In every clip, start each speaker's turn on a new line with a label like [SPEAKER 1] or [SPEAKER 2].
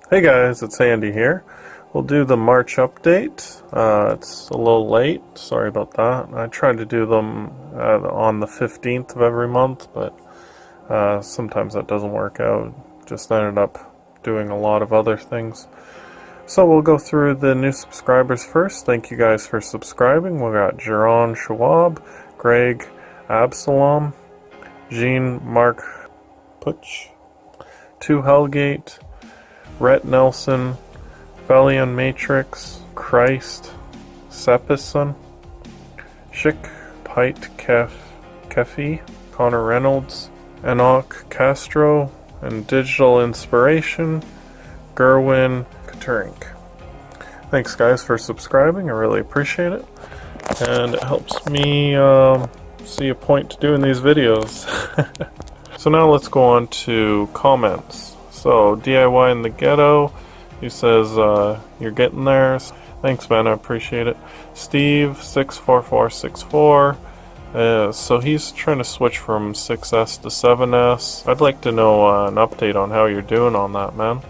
[SPEAKER 1] Hey guys, it's Andy here. We'll do the March update. It's a little late, sorry about that. I tried to do them on the 15th of every month, but sometimes that doesn't work out. Just ended up doing a lot of other things. So we'll go through the new subscribers first. Thank you guys for subscribing. We got Jaron Schwab, Greg Absalom, Jean Mark Putsch, 2 Hellgate, Rhett Nelson, Valian Matrix, Christ, Sepison, Schick, Pite Kefi, Connor Reynolds, Enoch Castro, and Digital Inspiration, Gerwin Katurink. Thanks guys for subscribing, I really appreciate it. And it helps me see a point to doing these videos. So now let's go on to comments. So, DIY in the Ghetto, he says, you're getting there. Thanks, man, I appreciate it. Steve, 64464, so he's trying to switch from 6S to 7S. I'd like to know an update on how you're doing on that, man.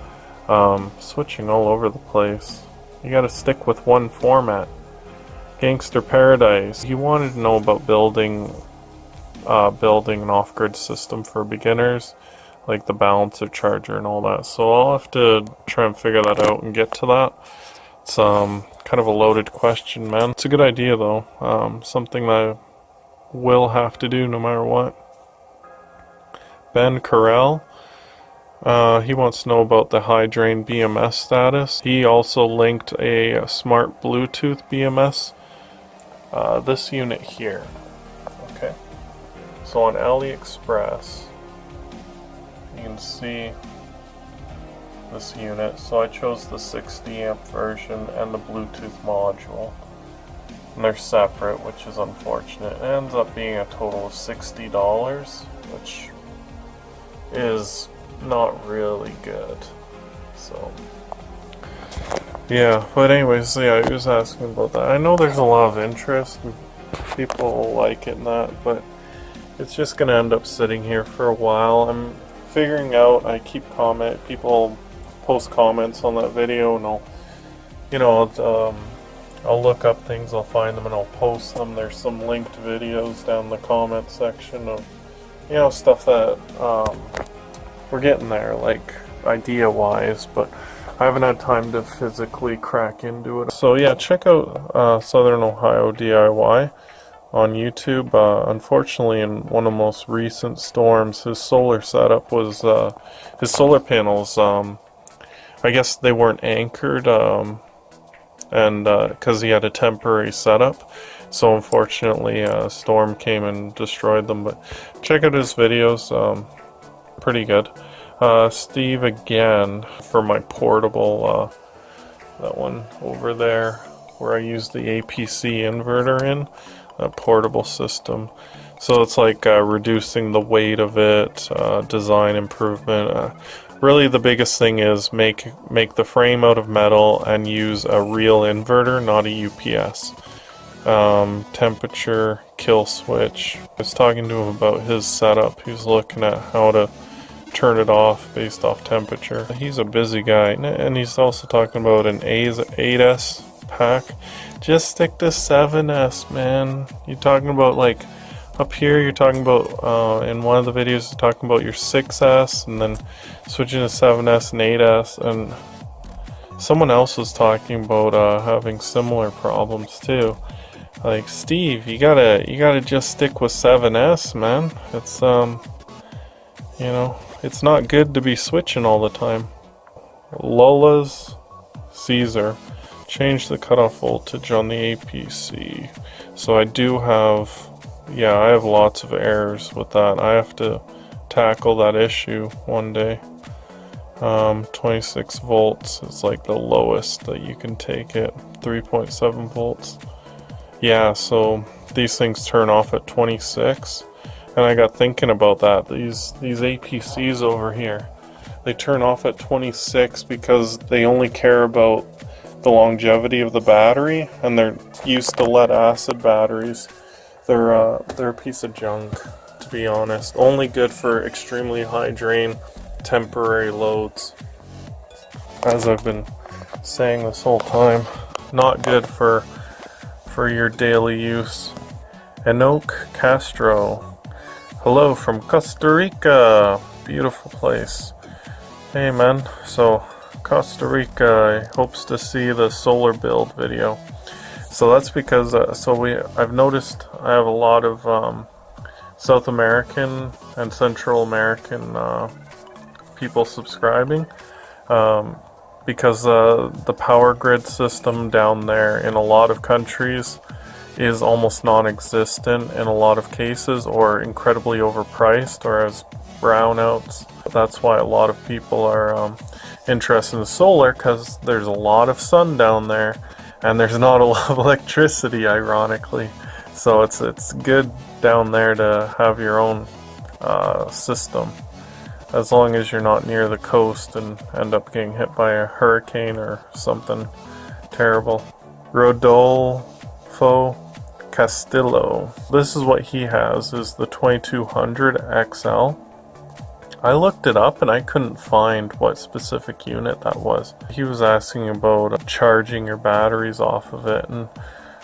[SPEAKER 1] Switching all over the place. You gotta stick with one format. Gangster Paradise, he wanted to know about building an off-grid system for beginners, like the balancer charger and all that. So I'll have to try and figure that out and get to that. It's kind of a loaded question, man. It's a good idea though. Something that I will have to do no matter what. Ben Carell, he wants to know about the high drain BMS status. He also linked a smart Bluetooth BMS. This unit here. Okay. So on AliExpress, you can see this unit. So I chose the 60 amp version and the Bluetooth module, and they're separate, which is unfortunate. It ends up being a total of $60, which is not really good. So yeah, but anyways, yeah, he was asking about that. I know there's a lot of interest and people like it and that, but it's just gonna end up sitting here for a while. I'm figuring out, I keep people post comments on that video, and I'll look up things, I'll find them and I'll post them. There's some linked videos down in the comment section of, stuff that we're getting there, like idea wise, but I haven't had time to physically crack into it. So yeah, check out Southern Ohio DIY on YouTube. Unfortunately, in one of the most recent storms, his solar setup was, his solar panels, I guess they weren't anchored, and because he had a temporary setup, so unfortunately a storm came and destroyed them. But check out his videos, pretty good. Steve again, for my portable, that one over there where I use the APC inverter in, a portable system. So it's like reducing the weight of it, design improvement. Really the biggest thing is make the frame out of metal and use a real inverter, not a UPS. Temperature, kill switch. I was talking to him about his setup. He was looking at how to turn it off based off temperature. He's a busy guy, and he's also talking about an 8S pack. Just stick to 7S, man. You're talking about, like, up here you're talking about, in one of the videos you're talking about your 6S and then switching to 7S and 8S, and someone else was talking about having similar problems too. Like, Steve, you gotta just stick with 7S, man. It's it's not good to be switching all the time. Lola's Caesar, change the cutoff voltage on the APC. So I do have, I have lots of errors with that. I have to tackle that issue one day. 26 volts is like the lowest that you can take it. 3.7 volts. Yeah, so these things turn off at 26. And I got thinking about that. These APCs over here, they turn off at 26 because they only care about the longevity of the battery, and they're used to lead acid batteries. They're a piece of junk, to be honest. Only good for extremely high drain temporary loads. as I've been saying this whole time, not good for your daily use. Enoch Castro, hello from Costa Rica, beautiful place. Hey man, so Costa Rica hopes to see the solar build video. So that's because I've noticed I have a lot of South American and Central American people subscribing, because the power grid system down there in a lot of countries is almost non-existent in a lot of cases, or incredibly overpriced, or has brownouts. That's why a lot of people are interested in solar, because there's a lot of sun down there and there's not a lot of electricity, ironically. So it's good down there to have your own system, as long as you're not near the coast and end up getting hit by a hurricane or something terrible. Rodolfo Castillo, this is what he has, is the 2200 XL. I looked it up and I couldn't find what specific unit that was. He was asking about charging your batteries off of it, and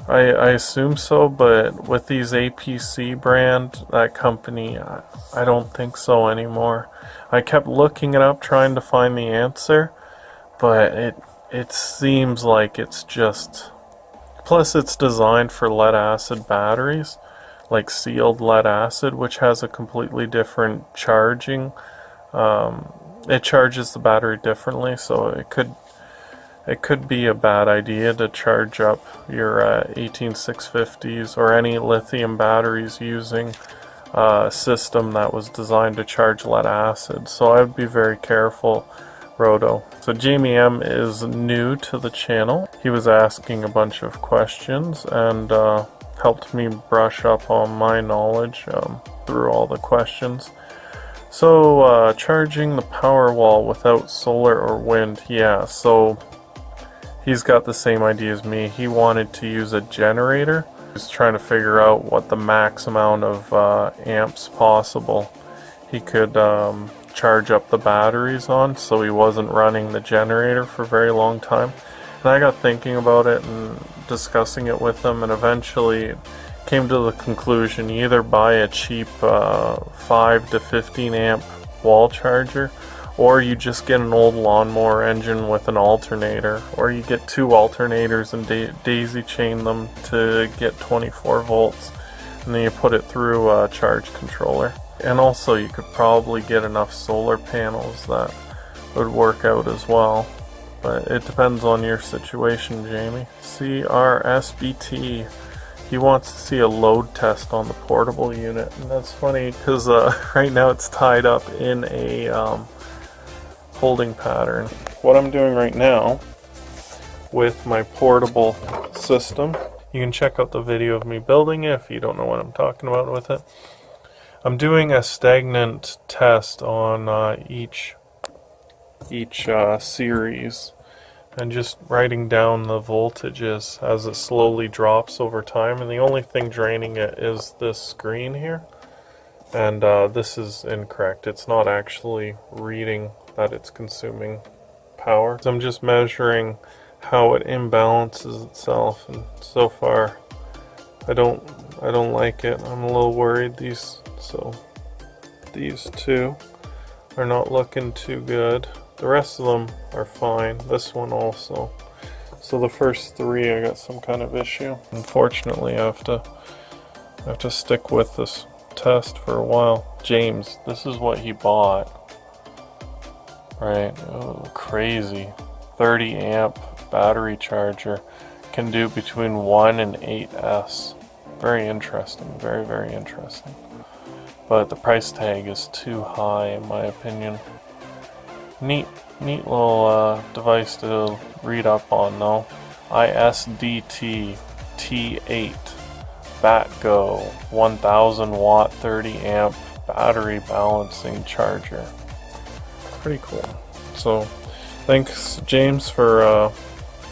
[SPEAKER 1] I assume so, but with these APC brand, that company, I don't think so anymore. I kept looking it up trying to find the answer, but it seems like it's just... Plus it's designed for lead acid batteries, like sealed lead acid, which has a completely different charging. It charges the battery differently, so it could be a bad idea to charge up your 18650s or any lithium batteries using a system that was designed to charge lead acid. So I would be very careful, Roto. So Jamie M is new to the channel. He was asking a bunch of questions and helped me brush up on my knowledge through all the questions. So charging the power wall without solar or wind, yeah, so he's got the same idea as me. He wanted to use a generator. He's trying to figure out what the max amount of amps possible he could charge up the batteries on, so he wasn't running the generator for a very long time. And I got thinking about it and discussing it with him, and eventually came to the conclusion, you either buy a cheap 5 to 15 amp wall charger, or you just get an old lawnmower engine with an alternator, or you get 2 alternators and daisy chain them to get 24 volts, and then you put it through a charge controller. And also you could probably get enough solar panels that would work out as well, but it depends on your situation, Jamie. CRSBT, he wants to see a load test on the portable unit, and that's funny because right now it's tied up in a holding pattern. What I'm doing right now with my portable system, you can check out the video of me building it if you don't know what I'm talking about with it. I'm doing a stagnant test on each series, and just writing down the voltages as it slowly drops over time. And the only thing draining it is this screen here, and this is incorrect. It's not actually reading that it's consuming power. So I'm just measuring how it imbalances itself, and so far I don't like it. I'm a little worried. These two are not looking too good. The rest of them are fine. This one also. So the first 3 I got some kind of issue. Unfortunately I have to stick with this test for a while. James, this is what he bought. Right, oh, crazy. 30 amp battery charger, can do between 1 and 8S. Very interesting, very, very interesting. But the price tag is too high in my opinion. Neat little device to read up on though. ISDT T8 BatGo 1000 watt 30 amp battery balancing charger. Pretty cool. So thanks James for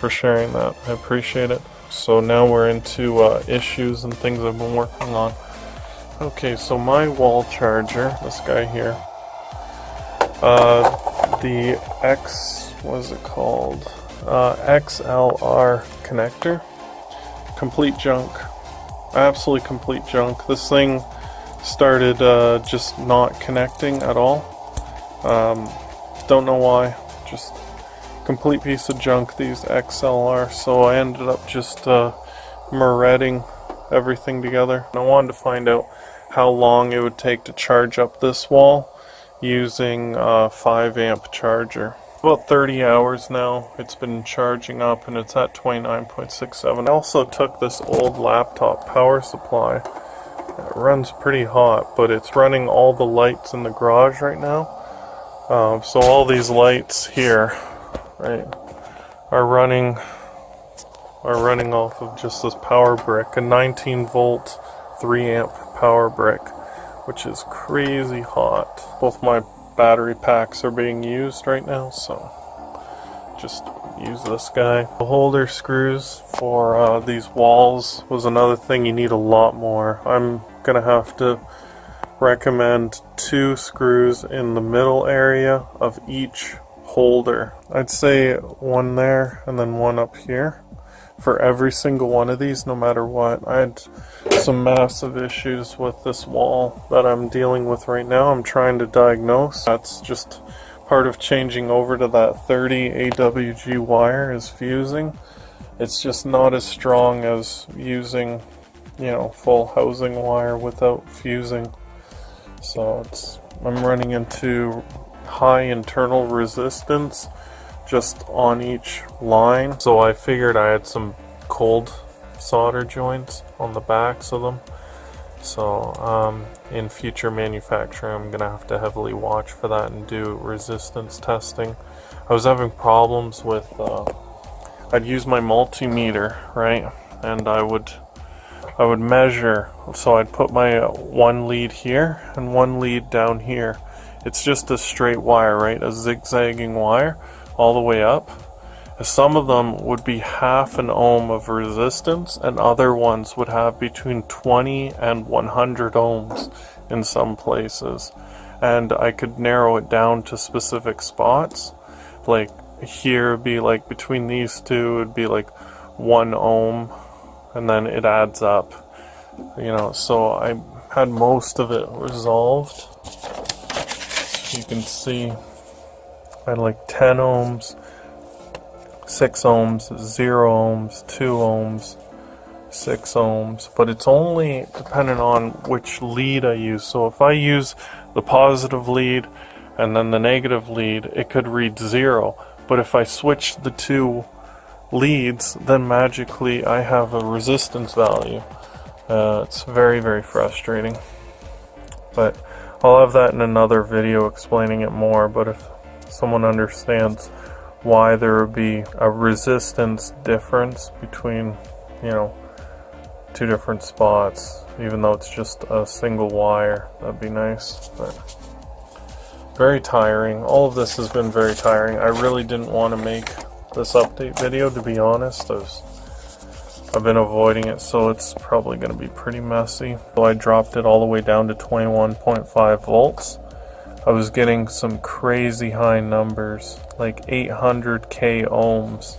[SPEAKER 1] sharing that. I appreciate it. So now we're into issues and things I've been working on. Okay, so my wall charger, this guy here, the X what is it called? XLR connector. Complete junk. Absolutely complete junk. This thing started just not connecting at all. Don't know why. Just complete piece of junk, these XLR. So I ended up just moretting everything together. I wanted to find out how long it would take to charge up this wall using a 5 amp charger. About 30 hours now it's been charging up, and it's at 29.67. I also took this old laptop power supply. It runs pretty hot, but it's running all the lights in the garage right now. So all these lights here, right, are running off of just this power brick, a 19 volt 3 amp power brick, which is crazy hot. Both my battery packs are being used right now, so just use this guy. The holder screws for these walls was another thing. You need a lot more. I'm gonna have to recommend 2 screws in the middle area of each holder. I'd say 1 there and then 1 up here for every single one of these, no matter what. I had some massive issues with this wall that I'm dealing with right now. I'm trying to diagnose. That's just part of changing over to that 30 AWG wire is fusing. It's just not as strong as using, you know, full housing wire without fusing. So I'm running into high internal resistance just on each line. So I figured I had some cold solder joints on the backs of them. So in future manufacturing, I'm gonna have to heavily watch for that and do resistance testing. I was having problems with, I'd use my multimeter, right? And I would measure, so I'd put my 1 lead here and 1 lead down here. It's just a straight wire, right? A zigzagging wire all the way up. Some of them would be half an ohm of resistance, and other ones would have between 20 and 100 ohms in some places. And I could narrow it down to specific spots. Like here would be like between these two would be like 1 ohm, and then it adds up. You know, so I had most of it resolved. So you can see I had like 10 ohms, 6 ohms, 0 ohms, 2 ohms, 6 ohms, but it's only dependent on which lead I use. So if I use the positive lead and then the negative lead, it could read 0. But if I switch the 2 leads, then magically I have a resistance value. It's very, very frustrating. But I'll have that in another video explaining it more. But if someone understands why there would be a resistance difference between, you know, 2 different spots, even though it's just a single wire, that'd be nice. But very tiring. All of this has been very tiring. I really didn't want to make this update video, to be honest. I've been avoiding it, so it's probably going to be pretty messy. So I dropped it all the way down to 21.5 volts. I was getting some crazy high numbers, like 800k ohms,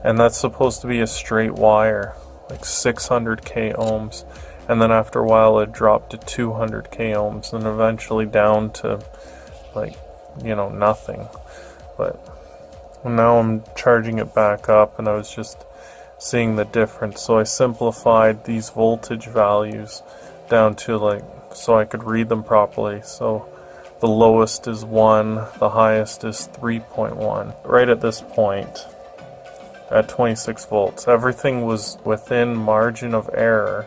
[SPEAKER 1] and that's supposed to be a straight wire, like 600k ohms, and then after a while it dropped to 200k ohms, and eventually down to, like, you know, nothing. But now I'm charging it back up, and I was just seeing the difference, so I simplified these voltage values down to, like, so I could read them properly. So the lowest is 1, the highest is 3.1. Right at this point, at 26 volts, everything was within margin of error.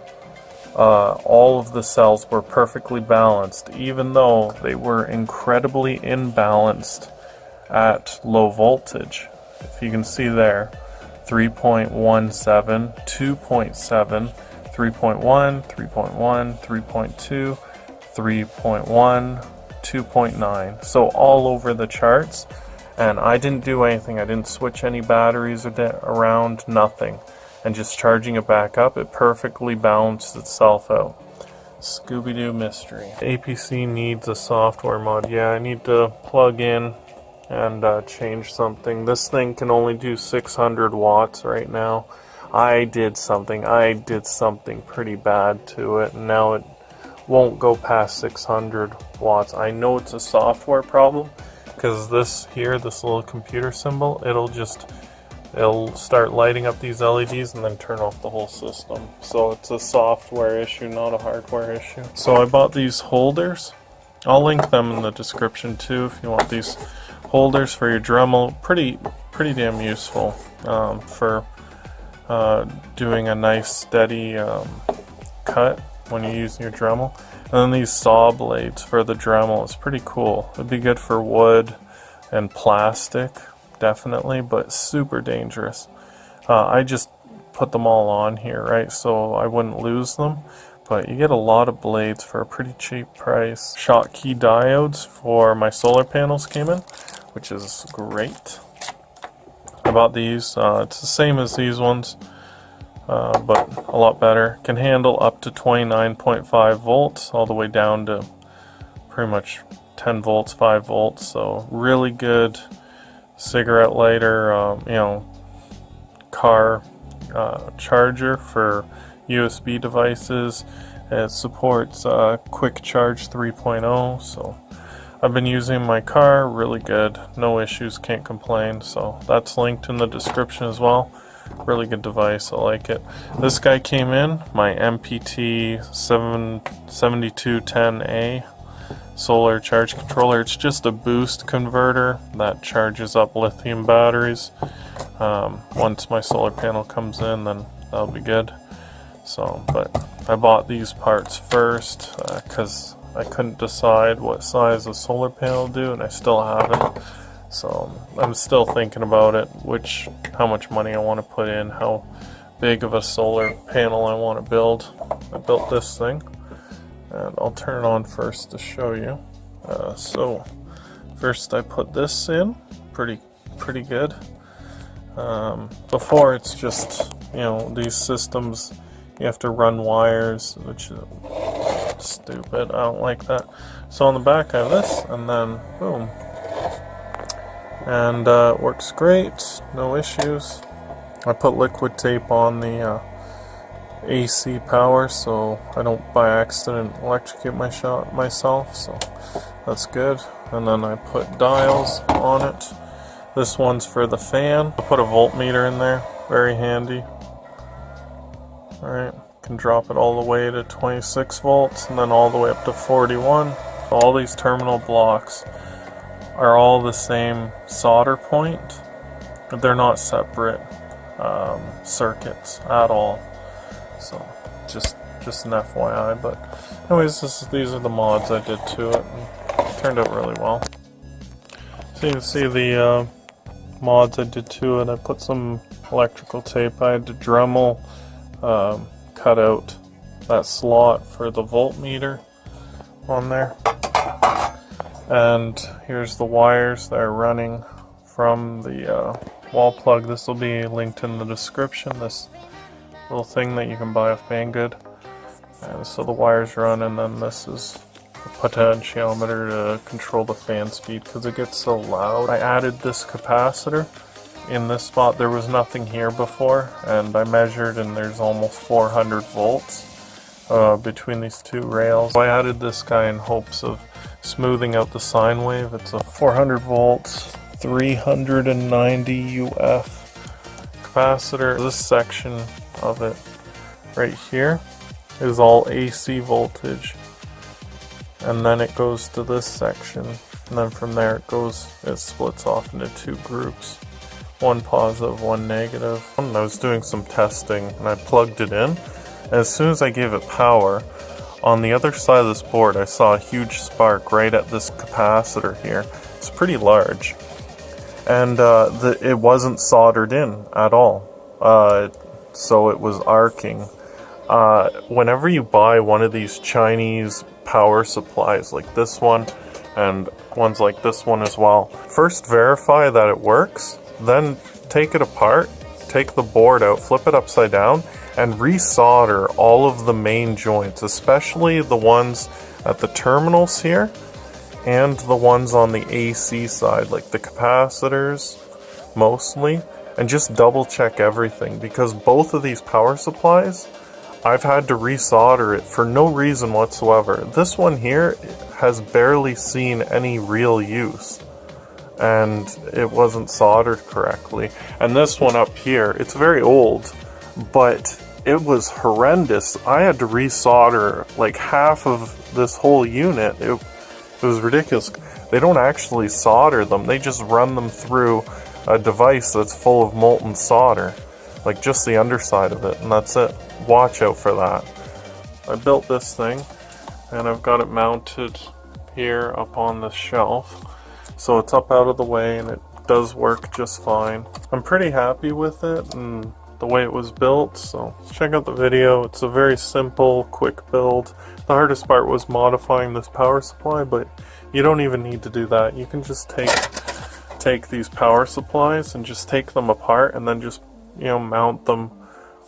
[SPEAKER 1] All of the cells were perfectly balanced, even though they were incredibly imbalanced at low voltage. If you can see there, 3.17, 2.7, 3.1, 3.1, 3.2, 3.1, 2.9, so all over the charts. And I didn't do anything. I didn't switch any batteries around, nothing. And just charging it back up, it perfectly balanced itself out. Scooby-Doo mystery. APC needs a software mod. Yeah, I need to plug in and change something. This thing can only do 600 watts right now. I did something pretty bad to it, and now it won't go past 600 watts. I know it's a software problem, because this here, this little computer symbol, it'll start lighting up these LEDs and then turn off the whole system. So it's a software issue, not a hardware issue. So I bought these holders. I'll link them in the description too if you want these holders for your Dremel. Pretty damn useful for doing a nice steady cut when you use your Dremel. And then these saw blades for the Dremel. It's pretty cool. It'd be good for wood and plastic, definitely, but super dangerous. I just put them all on here, right, so I wouldn't lose them. But you get a lot of blades for a pretty cheap price. Schottky diodes for my solar panels came in, which is great. I bought these. It's the same as these ones, but a lot better. Can handle up to 29.5 volts all the way down to pretty much 10 volts, 5 volts. So really good cigarette lighter, you know, car charger for USB devices. It supports quick charge 3.0, so I've been using my car, really good, no issues, can't complain. So that's linked in the description as well. Really good device, I like it. This guy came in, my MPT 7210A solar charge controller. It's just a boost converter that charges up lithium batteries. Once my solar panel comes in, then that'll be good. So, but I bought these parts first because I couldn't decide what size a solar panel do, and I still haven't. So I'm still thinking about it, how much money I want to put in, how big of a solar panel I want to build. I built this thing, and I'll turn it on first to show you. So first I put this in, pretty good. Before it's just, you know, these systems, you have to run wires, which is stupid. I don't like that. So on the back I have this, and then boom. And it works great, no issues. I put liquid tape on the AC power so I don't by accident electrocute myself, so that's good. And then I put dials on it. This one's for the fan. I put a voltmeter in there, very handy. Alright, can drop it all the way to 26 volts and then all the way up to 41. All these terminal blocks are all the same solder point, but they're not separate circuits at all. So just an FYI. But anyways, these are the mods I did to it, and it turned out really well. So you can see the mods I did to it. I put some electrical tape. I had to Dremel cut out that slot for the voltmeter on there. And here's the wires that are running from the wall plug. This will be linked in the description, this little thing that you can buy off Banggood. And so the wires run, and then this is the potentiometer to control the fan speed because it gets so loud. I added this capacitor in this spot. There was nothing here before, and I measured, and there's almost 400 volts between these two rails. So I added this guy in hopes of smoothing out the sine wave. It's a 400 volts, 390 UF capacitor. This section of it right here is all AC voltage, and then it goes to this section, and then from there it splits off into two groups, one positive, one negative. I was doing some testing and I plugged it in, and as soon as I gave it power, on the other side of this board I saw a huge spark right at this capacitor here. It's pretty large, and it wasn't soldered in at all, so it was arcing. Whenever you buy one of these Chinese power supplies like this one, and ones like this one as well, first verify that it works, then take it apart, take the board out, flip it upside down, and resolder all of the main joints, especially the ones at the terminals here. and the ones on the AC side, like the capacitors mostly, and just double check everything, because both of these power supplies, I've had to resolder it for no reason whatsoever. This one here has barely seen any real use, and it wasn't soldered correctly. And this one up here, it's very old, but it was horrendous. I had to resolder like half of this whole unit. It was ridiculous. They don't actually solder them, they just run them through a device that's full of molten solder, like just the underside of it, and that's it. Watch out for that. I built this thing, and I've got it mounted here up on the shelf, so it's up out of the way, and it does work just fine. I'm pretty happy with it and the way it was built, so check out the video. It's a very simple, quick build. The hardest part was modifying this power supply, but you don't even need to do that. You can just take these power supplies and just take them apart, and then just, you know, mount them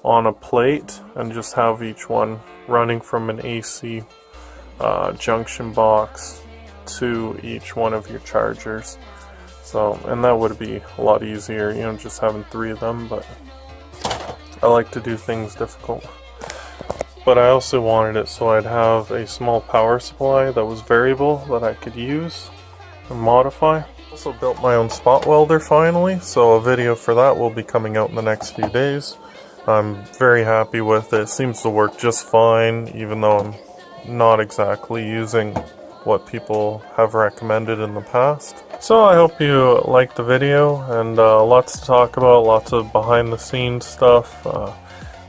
[SPEAKER 1] on a plate and just have each one running from an AC junction box to each one of your chargers. So, and that would be a lot easier, you know, just having 3 of them, but I like to do things difficult. But I also wanted it so I'd have a small power supply that was variable that I could use and modify. Also built my own spot welder finally, so a video for that will be coming out in the next few days. I'm very happy with it. It seems to work just fine, even though I'm not exactly using what people have recommended in the past. So I hope you liked the video, and lots to talk about, lots of behind the scenes stuff.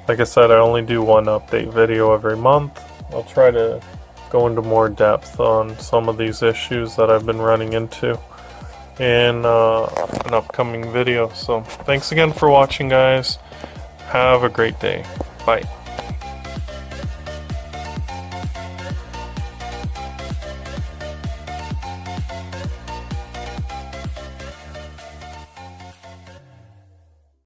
[SPEAKER 1] Like I said, I only do one update video every month. I'll try to go into more depth on some of these issues that I've been running into in an upcoming video. So thanks again for watching, guys. Have a great day. Bye.